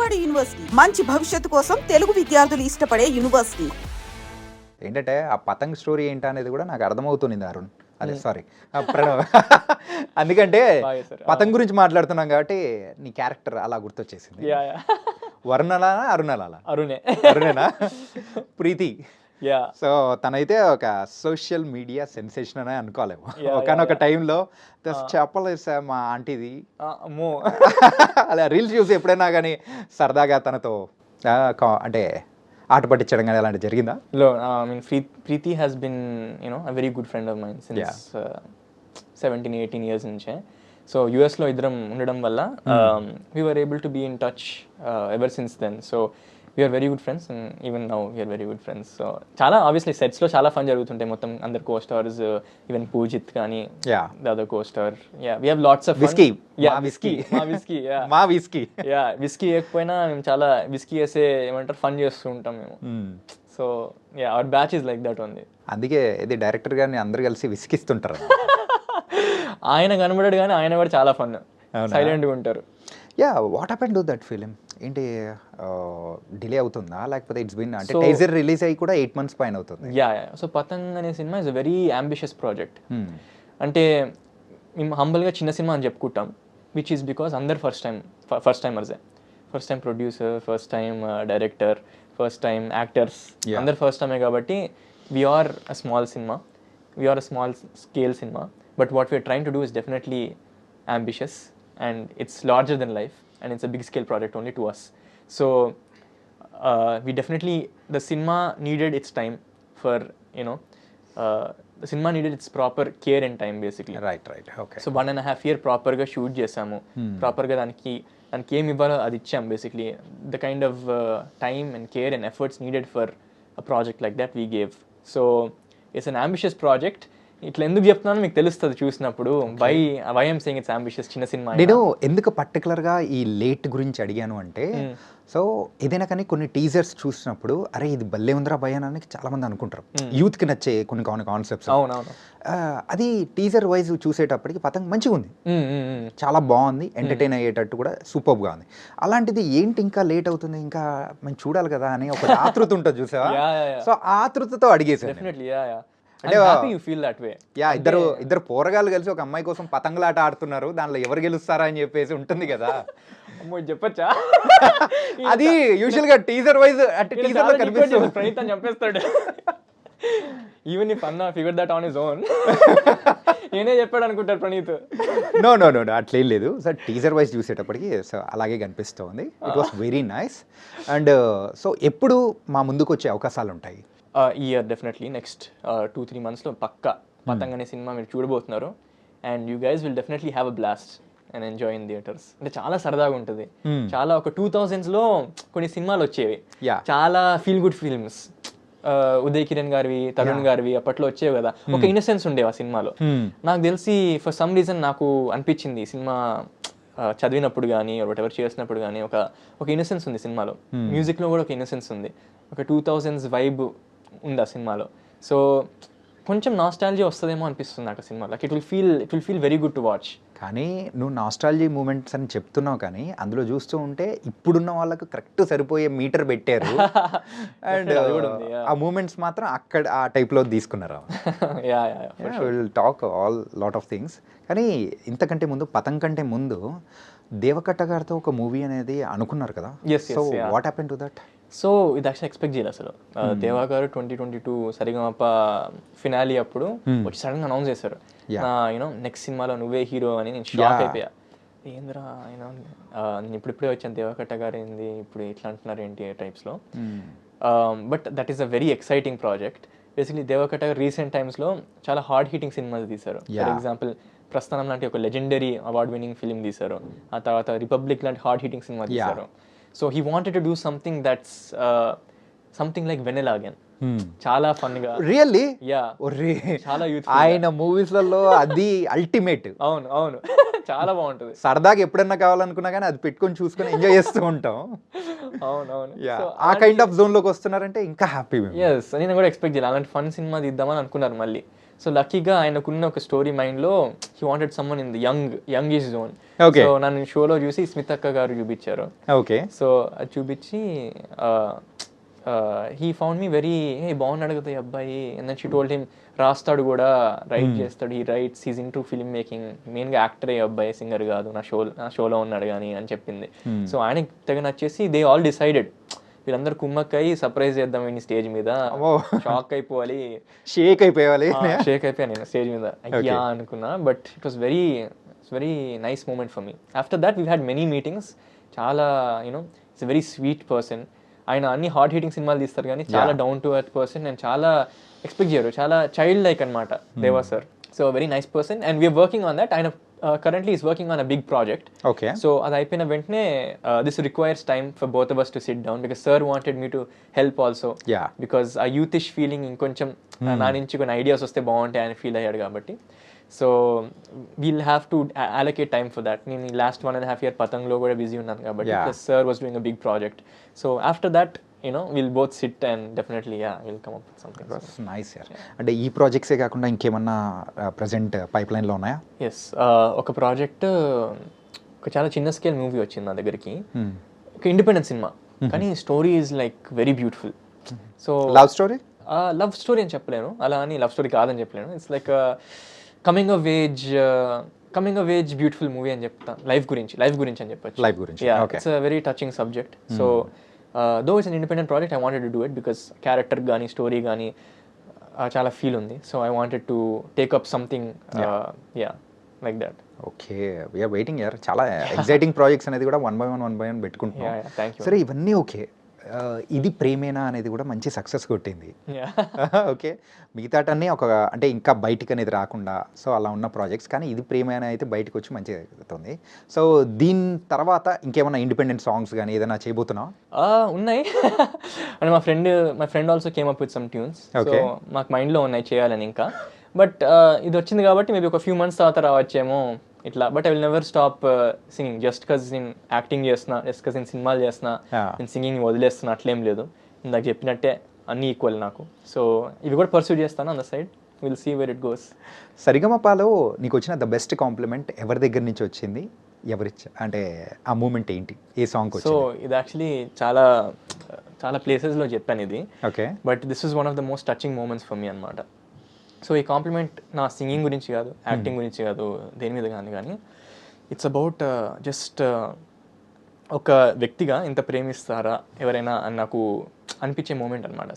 Kakinada university మంచి భవిష్యత్తు కోసం తెలుగు విద్యార్థులు ఇష్టపడే యూనివర్సిటీ. ఏంటంటే ఆ పతంగ్ స్టోరీ ఏంటి అనేది కూడా నాకు అర్థమవుతుంది అరుణ్. అదే సారీ ప్రణవ్. అందుకంటే పతంగ్ గురించి మాట్లాడుతున్నాం కాబట్టి నీ క్యారెక్టర్ అలా గుర్తొచ్చేసింది. వరుణలా అరుణలా? అరుణేనా? ప్రీతి. సో తనైతే ఒక సోషల్ మీడియా సెన్సేషన్ అనే అనుకోలేము. ఒకనొక టైంలో చెప్పలేదు మా ఆంటీది అలా రీల్స్ చూసి ఎప్పుడైనా కానీ సరదాగా తనతో అంటే ఆట పట్టించడం కానీ అలాంటి జరిగిందా? Preethi has been a very good friend of mine since 17-18 years నుంచే. సో యూఎస్లో ఇద్దరం ఉండడం వల్ల we were able to be in touch ever since then. So we are very good friends and even now we are very good friends. So చాలా obviously sets లో చాలా fun జరుగుతుంటాయి. మొత్తం అందరు co-stars, even పూజిత్ కానీ the other co-star. We have lots of fun. Whisky వేయకపోయినా మేము చాలా విస్కీ వేసే ఏమంటారు ఫన్ చేస్తూ ఉంటాం మేము. So our batch is like that only. అందుకే ఇది డైరెక్టర్ గారిని అందరు కలిసి విసికిస్తుంటారు. ఆయన కనబడాడు కానీ ఆయన కూడా చాలా ఫన్, సైలెంట్గా ఉంటారు. What happened to that film? ఏంటి డిలే అవుతుందా లేకపోతే ఇట్స్ బిన్ అంటే టీజర్ రిలీజ్ అయ్యి కూడా 8 months పైన అవుతుంది? సో పతంగ్ అనే cinema is a very ambitious project. అంటే మేము హంబల్గా చిన్న సినిమా అని చెప్పుకుంటాం, విచ్ ఈస్ బికాస్ అందరు ఫస్ట్ టైమర్సే. First time producer, first time director, first time actors, అందరు ఫస్ట్ టైమే. కాబట్టి we are a small cinema, we are a small scale cinema, but what we are trying to do is definitely ambitious and it's larger than life and it's a big scale project only to us. So we definitely, the cinema needed its time for the cinema needed its proper care and time basically. Right, okay. So 1.5 year proper ga shoot చేసాము, proper ga దానికి ఏం ఇవ్వాలో అది ఇచ్చాం basically. The kind of time and care and efforts needed for a project like that we gave. So it's an ambitious project. ఇట్లా ఎందుకు చెప్తున్నాను మీకు తెలుస్తుంది చూసినప్పుడు. Why I'm saying it's ambitious. చిన్న సినిమా. నేను ఎందుకు పర్టికులర్గా ఈ లేట్ గురించి అడిగాను అంటే, సో ఏదైనా కానీ కొన్ని టీజర్స్ చూసినప్పుడు అరే ఇది భలే ఉందిరా భయ అని చాలా మంది అనుకుంటారు. యూత్కి నచ్చే కొన్ని కాన్సెప్ట్స్. అవునవును. అది టీజర్ వైజ్ చూసేటప్పటికి పతంగ్ మంచిగా ఉంది, చాలా బాగుంది, ఎంటర్టైన్ అయ్యేటట్టు కూడా సూపర్గా ఉంది. అలాంటిది ఏంటి ఇంకా లేట్ అవుతుంది, ఇంకా మనం చూడాలి కదా అని ఒక ఆతృత ఉంటుంది చూసావా? సో ఆతృతతో అడిగేసాను. అంటే ఇద్దరు పోరగాళ్ళు కలిసి ఒక అమ్మాయి కోసం పతంగులాట ఆడుతున్నారు, దానిలో ఎవరు గెలుస్తారా అని చెప్పేసి ఉంటుంది కదా. చెప్పచ్చా? అది యూజువల్ గా టీజర్ వైజ్ అంటే టీజర్ లో కనిపిస్తుంది. ప్రణీత్ అని చెప్పేస్తాడు. ఈవెన్ ఇఫ్ అన్నా figure that on his own. నేనే చెప్పాడు అనుకుంటారు ప్రణీత్. నో అట్లేం లేదు. సో టీజర్ వైజ్ చూసేటప్పటికి సో అలాగే కనిపిస్తుంది. It was very nice. And so ఎప్పుడు మా ముందుకు వచ్చే అవకాశాలు ఉంటాయి? ఈ ఇయర్ డెఫినెట్లీ నెక్స్ట్ 2-3 monthsలో పక్కా పతంగ్ అనే సినిమా మీరు చూడబోతున్నారు. And you guys will definitely have a blast and enjoy in theatres. అంటే చాలా సరదాగా ఉంటుంది. చాలా ఒక 2000sలో కొన్ని సినిమాలు వచ్చేవి, చాలా feel good films. Uday Kiran గారివి, తరుణ్ గారివి అప్పట్లో వచ్చేవి కదా. ఒక ఇన్నసెన్స్ ఉండేవి ఆ సినిమాలో. నాకు తెలిసి ఫర్ సమ్ రీజన్ నాకు అనిపించింది ఈ సినిమా చదివినప్పుడు కానీ వాట్ ఎవర్ చేసినప్పుడు కానీ ఒక ఇన్నసెన్స్ ఉంది సినిమాలో. మ్యూజిక్లో కూడా ఒక ఇన్నసెన్స్ ఉంది, ఒక 2000s వైబ్ ఉంది ఆ సినిమాలో. సో కొంచెం నాస్టాలజీ వస్తుందేమో అనిపిస్తుంది నాకు ఆ cinema. Like it will feel very good to watch. కానీ నువ్వు నాస్టాలజీ మూమెంట్స్ అని చెప్తున్నావు, కానీ అందులో చూస్తూ ఉంటే ఇప్పుడున్న వాళ్ళకు కరెక్ట్ సరిపోయే మీటర్ పెట్టారు. అండ్ ఆ మూమెంట్స్ మాత్రం అక్కడ ఆ టైప్లో తీసుకున్నారు. Will talk all lot of things. కానీ ఇంతకంటే ముందు పతంగ్ కంటే ముందు దేవకట్ట గారితో ఒక మూవీ అనేది అనుకున్నారు కదా. So what happen to that? So ఇది యాక్చువల్ ఎక్స్పెక్ట్ చేయలేదు అసలు. దేవా గారు 2022 సరిగమప ఫినాలి అప్పుడు వచ్చి సడన్గా అనౌన్స్ చేశారు, నెక్స్ట్ సినిమాలో నువ్వే హీరో అని. నేను షాక్ అయిపోయా. ఏంద్రా నేను ఇప్పుడిప్పుడే వచ్చాను, దేవకట్ట గారు ఏంది ఇప్పుడు ఇట్లా అంటున్నారు ఏంటి టైప్స్లో. But that is a very exciting project. Basically Deva Katta garu recent టైమ్స్లో చాలా హార్డ్ హిట్టింగ్ సినిమాలు తీశారు. ఫర్ ఎగ్జాంపుల్ ప్రస్థానం లాంటి ఒక లెజెండరీ అవార్డ్ విన్నింగ్ ఫిల్మ్ తీశారు. ఆ తర్వాత రిపబ్లిక్ లాంటి హార్డ్ హిట్టింగ్ సినిమా తీశారు. So he wanted to do something that's something like Vanilla again. చాలా ఫన్ గా. రియల్లీ? చాలా యూత్. ఆయన మూవీస్లలో అది అల్టిమేట్. అవును చాలా బాగుంటుంది. సరదాగా ఎప్పుడన్నా కావాలనుకున్నా కానీ అది పెట్టుకొని చూసుకొని ఎంజాయ్ చేస్తూ ఉంటాం. అవును. ఆ కైండ్ ఆఫ్ జోన్ లోకి వస్తున్నారంటే ఇంకా హ్యాపీ. నేను కూడా ఎక్స్పెక్ట్ చేయాలి అలాంటి ఫన్ సినిమా తీద్దామని అనుకున్నారు మళ్ళీ. సో లక్కీగా ఆయనకున్న ఒక స్టోరీ మైండ్లో he wanted someone in the young is zone. Okay. So నన్ను షోలో చూసి స్మితక్క గారు చూపించారు. ఓకే. సో అది చూపించి హీ ఫౌండ్ మీ వెరీ బాగున్నాడు కదా ఈ అబ్బాయి. And then she told him రాస్తాడు కూడా, రైట్ చేస్తాడు, he writes, he's into film making, మెయిన్గా యాక్టర్ అయ్యే అబ్బాయి, సింగర్ కాదు, నా షోలో ఉన్నాడు కానీ అని చెప్పింది. సో ఆయనకి తెగ నచ్చేసి దే ఆల్ డిసైడెడ్ వీళ్ళందరూ కుమ్మక్కయి సర్ప్రైజ్ చేద్దాం ఈ స్టేజ్ మీద, షాక్ అయిపోవాలి, షేక్ అయిపోవాలి. షేక్ అయిపోయాను నేను స్టేజ్ మీద, అయ్యా అనుకున్నా. But it was very nice moment for me. After that we had many meetings. చాలా ఇట్స్ వెరీ స్వీట్ పర్సన్. ఆయన అన్ని హార్డ్ హీటింగ్ సినిమాలు తీస్తారు కానీ చాలా down to earth person and చాలా ఎక్స్పెక్ట్ చేయరు, చాలా చైల్డ్ లైక్ అనమాట Deva sir. So very nice person and we're working on that. ఆయన currently is working on a big project. Okay. So అది అయిపోయిన వెంటనే this requires time for both of us to sit down because sir wanted me to help also. Yeah. Because ఆ యూతిష్ feeling ఇంకొంచెం నా నుంచి కొన్ని ideas వస్తే బాగుంటాయి అని ఫీల్ అయ్యాడు కాబట్టి. So we'll have to allocate time for that. నేను లాస్ట్ 1.5 year పతంగ్లో కూడా బిజీ ఉన్నాను కాబట్టి sir was doing a big project. So after that we'll both sit and definitely we'll come up with something. That's nice yaar. అంటే ఈ ప్రాజెక్ట్సే కాకుండా ఇంకేమన్నా present pipe లైన్లో ఉన్నాయా? ఎస్, ఒక ప్రాజెక్ట్, ఒక చాలా చిన్న స్కేల్ మూవీ వచ్చింది నా దగ్గరికి, ఒక ఇండిపెండెంట్ సినిమా కానీ story is like very beautiful. So love story అని చెప్పలేను, అలా అని లవ్ స్టోరీ కాదని చెప్పలేను. It's like coming of age beautiful movie అని చెప్తాను. లైఫ్ గురించి అని చెప్పొచ్చు. లైఫ్ గురించి. It's a very touching subject. So though it's an independent project, I wanted to do it because character కానీ స్టోరీ కానీ చాలా ఫీల్ ఉంది. So I wanted to take up something like that. Okay, we are waiting యార్. చాలా exciting projects అనేది కూడా one by one పెట్టుకుంటున్నాం. సరే, ఇవన్నీ ఓకే. ఇది ప్రేమేనా అనేది కూడా మంచి సక్సెస్ కొట్టింది. ఓకే, మిగతాటన్నీ అంటే ఇంకా బయటికి అనేది రాకుండా సో అలా ఉన్న ప్రాజెక్ట్స్, కానీ ఇది ప్రేమేనా అయితే బయటకు వచ్చి మంచిగా అవుతుంది. సో దీని తర్వాత ఇంకేమైనా ఇండిపెండెంట్ సాంగ్స్ కానీ ఏదైనా చేయబోతున్నావా? ఉన్నాయి. అంటే మా friend also came up with some tunes. So మాకు మైండ్లో ఉన్నాయి చేయాలని ఇంకా. బట్ ఇది వచ్చింది కాబట్టి మేబీ ఒక ఫ్యూ మంత్స్ తర్వాత రావచ్చేమో ఇట్లా. But I will never stop singing just because నేను యాక్టింగ్ చేస్తున్నా, జస్ట్ బికాజ్ నేను సినిమాలు చేస్తున్నా, నేను సింగింగ్ వదిలేస్తున్నా అట్లేం లేదు. ఇందాక చెప్పినట్టే అన్నీ ఈక్వల్ నాకు. సో ఇవి కూడా పర్సూ చేస్తాను on the side. Will see where it goes. సరిగమపాలో నీకు వచ్చిన ద బెస్ట్ కాంప్లిమెంట్ ఎవరి దగ్గర నుంచి వచ్చింది? అంటే ఆ మూమెంట్ ఏంటి? ఏ సాంగ్? సో ఇది యాక్చువల్లీ చాలా ప్లేసెస్లో చెప్పాను ఇది. Okay. But this is one of the most touching moments for me అనమాట. సో ఈ కాంప్లిమెంట్ నా సింగింగ్ గురించి కాదు, యాక్టింగ్ గురించి కాదు, దేని మీద కానీ ఇట్స్ అబౌట్ జస్ట్ ఒక వ్యక్తిగా ఇంత ప్రేమిస్తారా ఎవరైనా అని నాకు అనిపించే మూమెంట్ అనమాట.